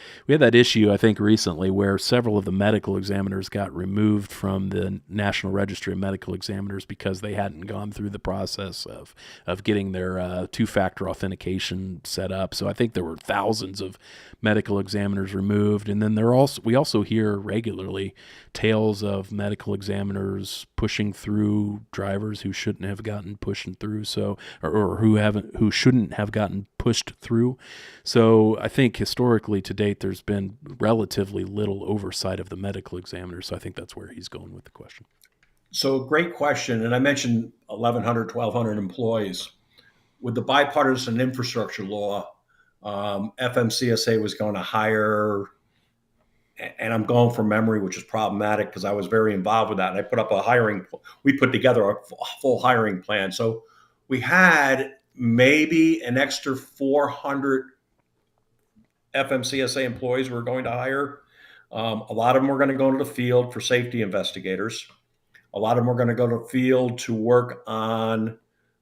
issue, I think, recently where several of the medical examiners got removed from the National Registry of Medical Examiners because they hadn't gone through the process of getting their two-factor authentication set up. So I think there were thousands of medical examiners removed, and then we also hear regularly tales of medical examiners pushing through drivers who shouldn't have gotten pushing through, or who shouldn't have gotten pushed through. So I think historically to date there's been relatively little oversight of the medical examiners. So I think that's where he's going with the question. So great question. And I mentioned 1,100, 1,200 employees. With the bipartisan infrastructure law, FMCSA was going to hire, and I'm going from memory, which is problematic because I was very involved with that. And I we put together a full hiring plan. So we had maybe an extra 400 FMCSA employees we were going to hire. A lot of them were going to go to the field for safety investigators. A lot of them were going to go to the field to work on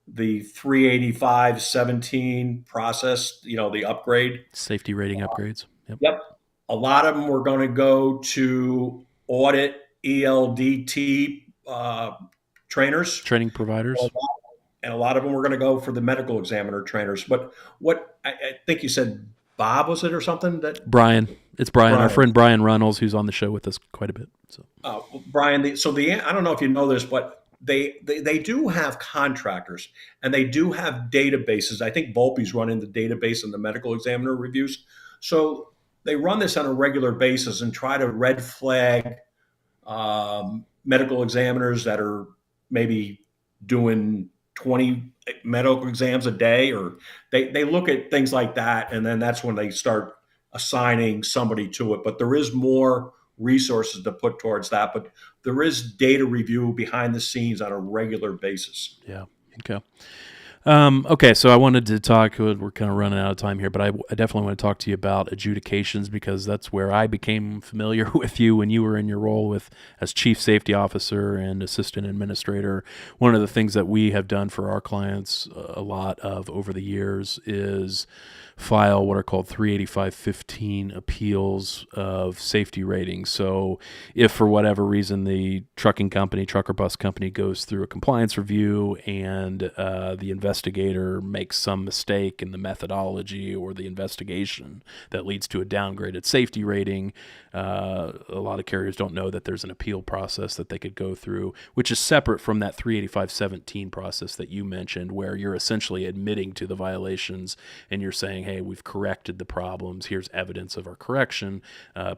the 385-17 process, the upgrade. Safety rating upgrades. Yep. A lot of them were going to go to audit ELDT uh, trainers, Training providers. and a lot of them were going to go for the medical examiner trainers. But what I think you said, Bob, was it or something that Brian. It's Brian, our Brian? friend Brian Runnels, who's on the show with us quite a bit. So Brian, I don't know if you know this, but they do have contractors and they do have databases. I think Volpe's running the database and the medical examiner reviews. So they run this on a regular basis and try to red flag medical examiners that are maybe doing 20 medical exams a day, or they look at things like that. And then that's when they start assigning somebody to it. But there is more resources to put towards that. But there is data review behind the scenes on a regular basis. yeah. Okay. Okay, so I wanted to talk. We're kind of running out of time here, but I definitely want to talk to you about adjudications because that's where I became familiar with you when you were in your role with as chief safety officer and assistant administrator. One of the things that we have done for our clients a lot of over the years is file what are called 38515 appeals of safety ratings. So if for whatever reason the trucking company, truck or bus company goes through a compliance review and the investigator makes some mistake in the methodology or the investigation that leads to a downgraded safety rating, a lot of carriers don't know that there's an appeal process that they could go through, which is separate from that 38517 process that you mentioned, where you're essentially admitting to the violations and you're saying, hey, we've corrected the problems. Here's evidence of our correction.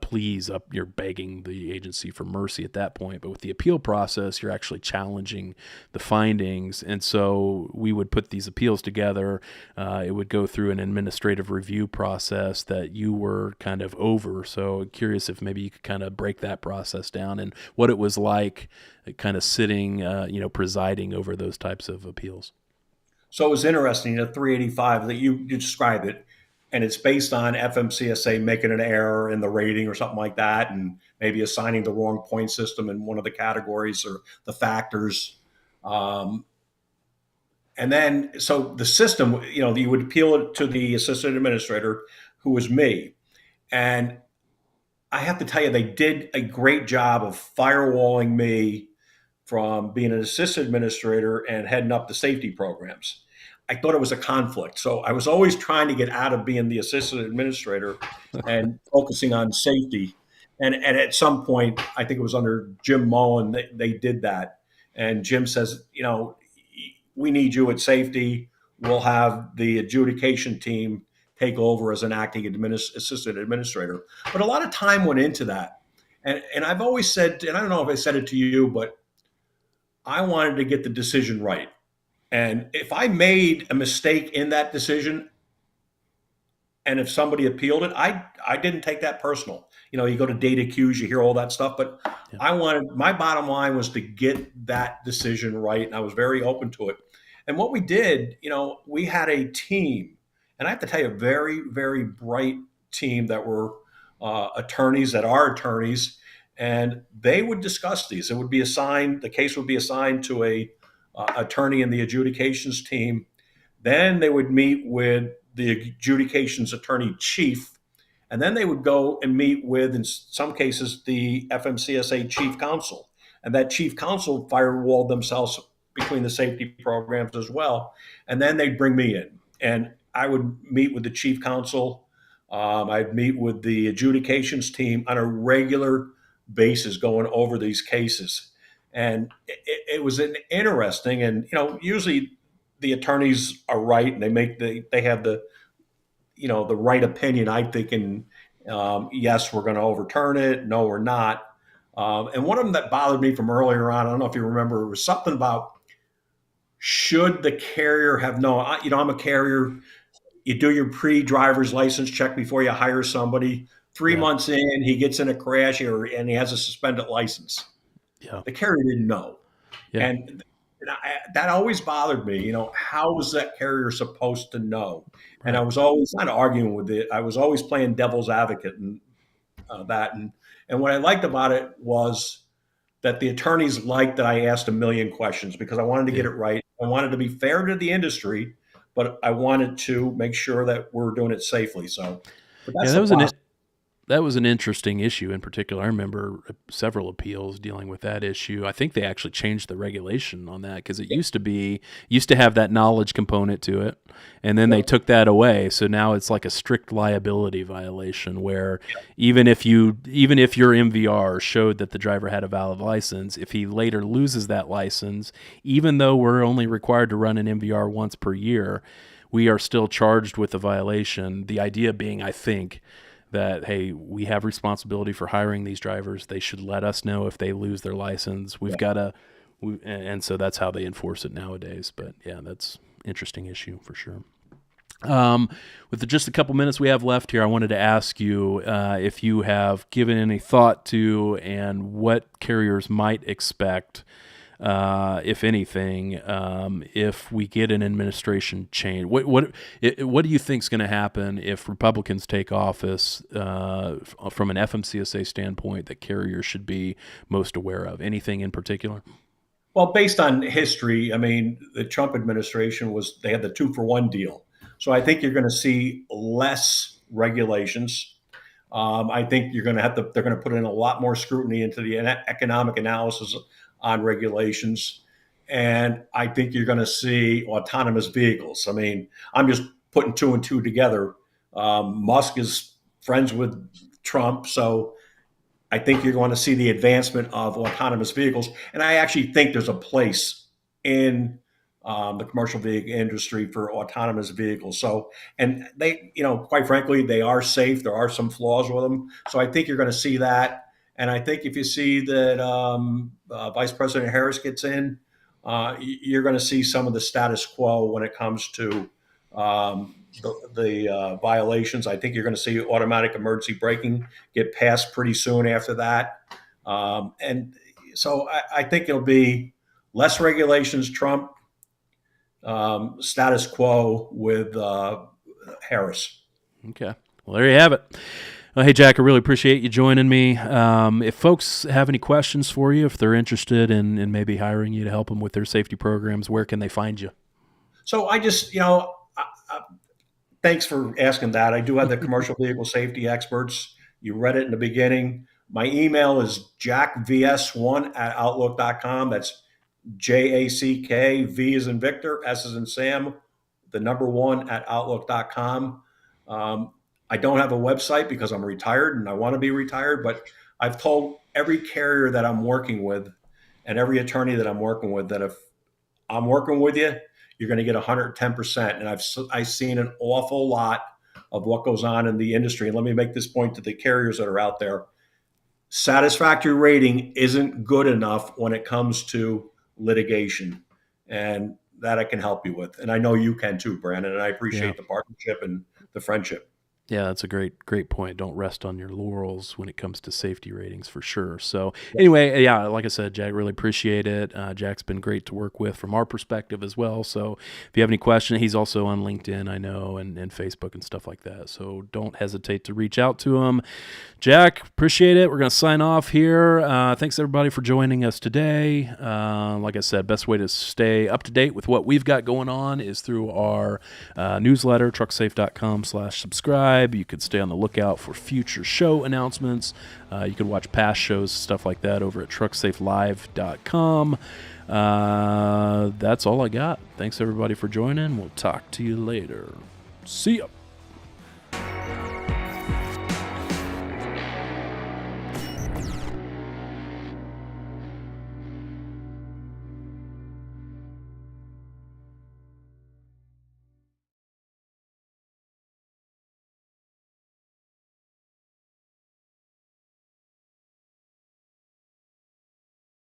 Please, you're begging the agency for mercy at that point. But with the appeal process, you're actually challenging the findings. And so we would put these appeals together. It would go through an administrative review process that you were kind of over. So curious if maybe you could kind of break that process down and what it was like kind of sitting, presiding over those types of appeals. So it was interesting, the 385 that you described it, and it's based on FMCSA making an error in the rating or something like that, and maybe assigning the wrong point system in one of the categories or the factors. Um, and then, so the system, you would appeal it to the assistant administrator, who was me. And I have to tell you, they did a great job of firewalling me from being an assistant administrator and heading up the safety programs. I thought it was a conflict. So I was always trying to get out of being the assistant administrator and focusing on safety. And at some point, I think it was under Jim Mullen, they did that. And Jim says, we need you at safety. We'll have the adjudication team take over as an acting assistant administrator. But a lot of time went into that. And I've always said, and I don't know if I said it to you, but I wanted to get the decision right. And if I made a mistake in that decision, and if somebody appealed it, I didn't take that personal. You go to data queues, you hear all that stuff, but Yeah. my bottom line was to get that decision right, and I was very open to it. And what we did, we had a team, and I have to tell you, a very, very bright team that were attorneys that are attorneys, and they would discuss these. The case would be assigned to a attorney in the adjudications team. Then they would meet with the adjudications attorney chief, and then they would go and meet with, in some cases, the FMCSA chief counsel. And that chief counsel firewalled themselves between the safety programs as well. And then they'd bring me in, and I would meet with the chief counsel. I'd meet with the adjudications team on a regular basis, going over these cases. And it was an interesting, and usually the attorneys are right, and they have the right opinion. I think, and yes, we're going to overturn it. No, we're not. And one of them that bothered me from earlier on, I don't know if you remember, was something about should the carrier have no. I'm a carrier. You do your pre-driver's license check before you hire somebody. 3 months in, he gets in a crash and he has a suspended license. Yeah. The carrier didn't know. Yeah. And that always bothered me. How was that carrier supposed to know? And I was always not arguing with it. I was always playing devil's advocate and that. And what I liked about it was that the attorneys liked that I asked a million questions because I wanted to get it right. I wanted to be fair to the industry, but I wanted to make sure that we're doing it safely. So, but Yeah, that's the process. that was an interesting issue in particular. I remember several appeals dealing with that issue. I think they actually changed the regulation on that because it used to have that knowledge component to it, and then they took that away. So now it's like a strict liability violation where even if your MVR showed that the driver had a valid license, if he later loses that license, even though we're only required to run an MVR once per year, we are still charged with a violation. The idea being, I think, that, hey, we have responsibility for hiring these drivers. They should let us know if they lose their license. We've got to, and so that's how they enforce it nowadays. But yeah, that's an interesting issue for sure. With just a couple minutes we have left here, I wanted to ask you if you have given any thought to and what carriers might expect, if anything, if we get an administration change. What do you think is going to happen if Republicans take office from an FMCSA standpoint that carriers should be most aware of? Anything in particular? Well, based on history, I mean, the Trump administration they had the 2-for-1 deal. So I think you're going to see less regulations. I think they're going to put in a lot more scrutiny into the economic analysis on regulations. And I think you're going to see autonomous vehicles. I mean, I'm just putting 2 and 2 together. Musk is friends with Trump. So I think you're going to see the advancement of autonomous vehicles. And I actually think there's a place in the commercial vehicle industry for autonomous vehicles. So, and they, quite frankly, they are safe. There are some flaws with them. So I think you're going to see that. And I think if you see that Vice President Harris gets in, you're going to see some of the status quo when it comes to the violations. I think you're going to see automatic emergency braking get passed pretty soon after that. And so I think it'll be less regulations, Trump, status quo with Harris. Okay. Well, there you have it. Hey, Jack, I really appreciate you joining me. If folks have any questions for you, if they're interested in maybe hiring you to help them with their safety programs, where can they find you? So I just, thanks for asking that. I do have the Commercial Vehicle Safety Experts. You read it in the beginning. My email is jackvs1@outlook.com. That's JACK, V as in Victor, S as in Sam, the number 1@outlook.com. I don't have a website because I'm retired and I want to be retired, but I've told every carrier that I'm working with and every attorney that I'm working with that if I'm working with you, you're going to get 110%. And I've seen an awful lot of what goes on in the industry. And let me make this point to the carriers that are out there. Satisfactory rating isn't good enough when it comes to litigation. And that I can help you with. And I know you can too, Brandon. And I appreciate the partnership and the friendship. Yeah, that's a great point. Don't rest on your laurels when it comes to safety ratings for sure. So anyway, yeah, like I said, Jack, really appreciate it. Jack's been great to work with from our perspective as well. So if you have any questions, he's also on LinkedIn, I know, and Facebook and stuff like that. So don't hesitate to reach out to him. Jack, appreciate it. We're going to sign off here. Thanks everybody for joining us today. Like I said, best way to stay up to date with what we've got going on is through our newsletter, trucksafe.com/subscribe. You could stay on the lookout for future show announcements. You could watch past shows, stuff like that over at trucksafelive.com. That's all I got. Thanks everybody for joining. We'll talk to you later. See ya.